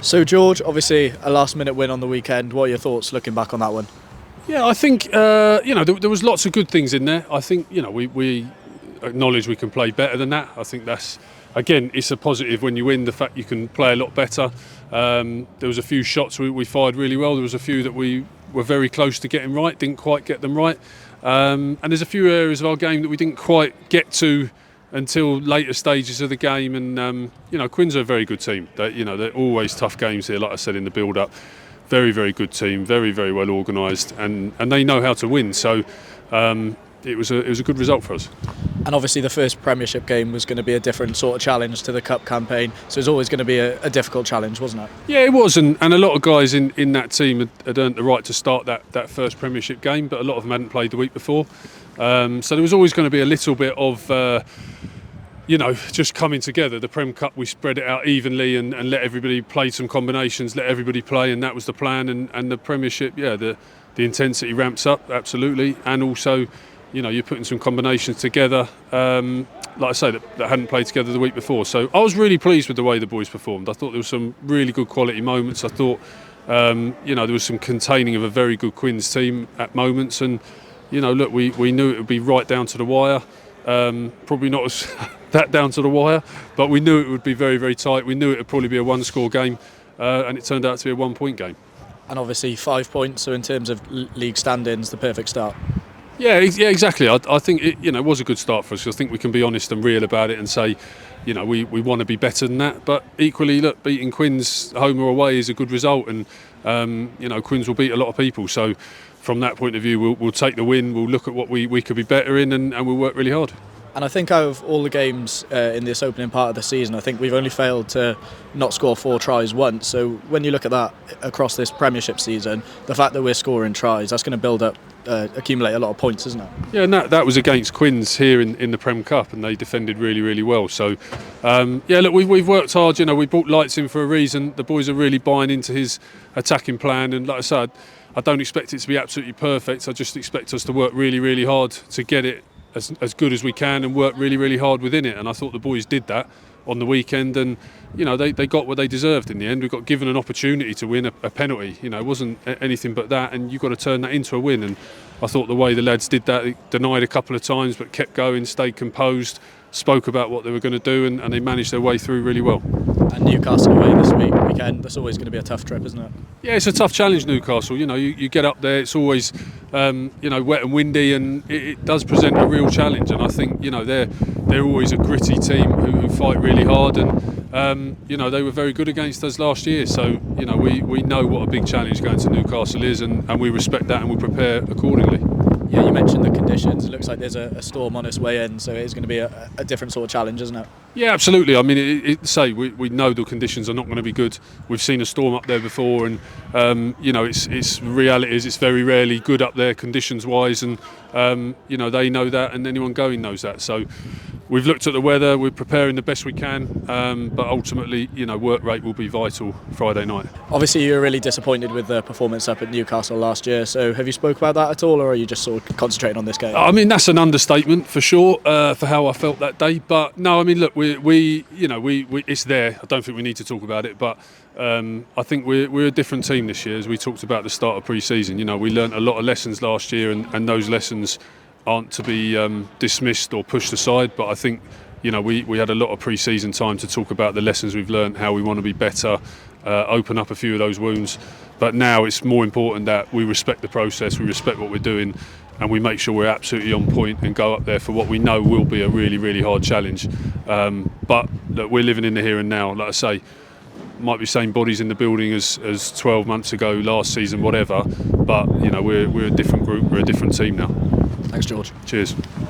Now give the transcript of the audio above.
So George, obviously a last-minute win on the weekend. What are your thoughts looking back on that one? Yeah, I think there was lots of good things in there. I think we acknowledge we can play better than that. I think that's, again, it's a positive when you win. The fact you can play a lot better. There was a few shots we fired really well. There was a few that we were very close to getting right, didn't quite get them right. And there's a few areas of our game that we didn't quite get to until later stages of the game. And Quins are a very good team. They're always tough games here, like I said in the build-up. Very, very good team, very, very well organised, and they know how to win. So it was a good result for us. And obviously the first Premiership game was going to be a different sort of challenge to the Cup campaign, so it's always going to be a difficult challenge, wasn't it? Yeah, it was, and a lot of guys in that team had earned the right to start that first Premiership game, but a lot of them hadn't played the week before. So there was always going to be a little bit of just coming together. The Prem Cup, we spread it out evenly and let everybody play some combinations, let everybody play, and that was the plan. And the Premiership, the intensity ramps up, absolutely. And also, you're putting some combinations together, like I say, that hadn't played together the week before. So I was really pleased with the way the boys performed. I thought there was some really good quality moments. I thought, there was some containing of a very good Quins team at moments. And, look, we knew it would be right down to the wire. Probably not as that down to the wire, but we knew it would be very, very tight. We knew it would probably be a one-score game, and it turned out to be a one-point game. And obviously 5 points, so in terms of league standings, the perfect start. Yeah, exactly. I think it was a good start for us. I think we can be honest and real about it and say, we want to be better than that. But equally, look, beating Quins home or away is a good result, and Quins will beat a lot of people. So from that point of view, we'll take the win. We'll look at what we could be better in, and we'll work really hard. And I think out of all the games in this opening part of the season, I think we've only failed to not score 4 tries once. So when you look at that across this Premiership season, the fact that we're scoring tries, that's going to build up, accumulate a lot of points, isn't it? Yeah, and that was against Quins here in the Prem Cup, and they defended really, really well. So, look, we've worked hard. We brought Lights in for a reason. The boys are really buying into his attacking plan, and like I said, I don't expect it to be absolutely perfect. I just expect us to work really, really hard to get it as good as we can and work really, really hard within it. And I thought the boys did that on the weekend, and they got what they deserved in the end. We got given an opportunity to win a penalty. It wasn't anything but that, and you've got to turn that into a win. And I thought the way the lads did that, they denied a couple of times but kept going, stayed composed, spoke about what they were going to do, and they managed their way through really well. And Newcastle away this weekend, that's always going to be a tough trip, isn't it? Yeah, it's a tough challenge, Newcastle. You get up there, it's always wet and windy, and it does present a real challenge. And I think they're always a gritty team who fight really hard, and they were very good against us last year. So we know what a big challenge going to Newcastle is, and we respect that and we'll prepare accordingly. Yeah, you mentioned the conditions. It looks like there's a storm on its way in, so it is going to be a different sort of challenge, isn't it? Yeah, absolutely. I mean, we know the conditions are not going to be good. We've seen a storm up there before, and it's reality is it's very rarely good up there conditions-wise, and they know that, and anyone going knows that. So we've looked at the weather. We're preparing the best we can, but ultimately, work rate will be vital Friday night. Obviously, you were really disappointed with the performance up at Newcastle last year. So have you spoke about that at all, or are you just sort of concentrating on this game? I mean, that's an understatement for sure for how I felt that day. But no, I mean, look, we it's there. I don't think we need to talk about it, but I think we're a different team this year, as we talked about at the start of pre-season. We learnt a lot of lessons last year, and those lessons aren't to be dismissed or pushed aside. But I think we had a lot of pre-season time to talk about the lessons we've learnt, how we want to be better, open up a few of those wounds. But now it's more important that we respect the process, we respect what we're doing, and we make sure we're absolutely on point and go up there for what we know will be a really, really hard challenge. But look, we're living in the here and now. Like I say, might be same bodies in the building as 12 months ago, last season, whatever. But we're a different group, we're a different team now. Thanks, George. Cheers.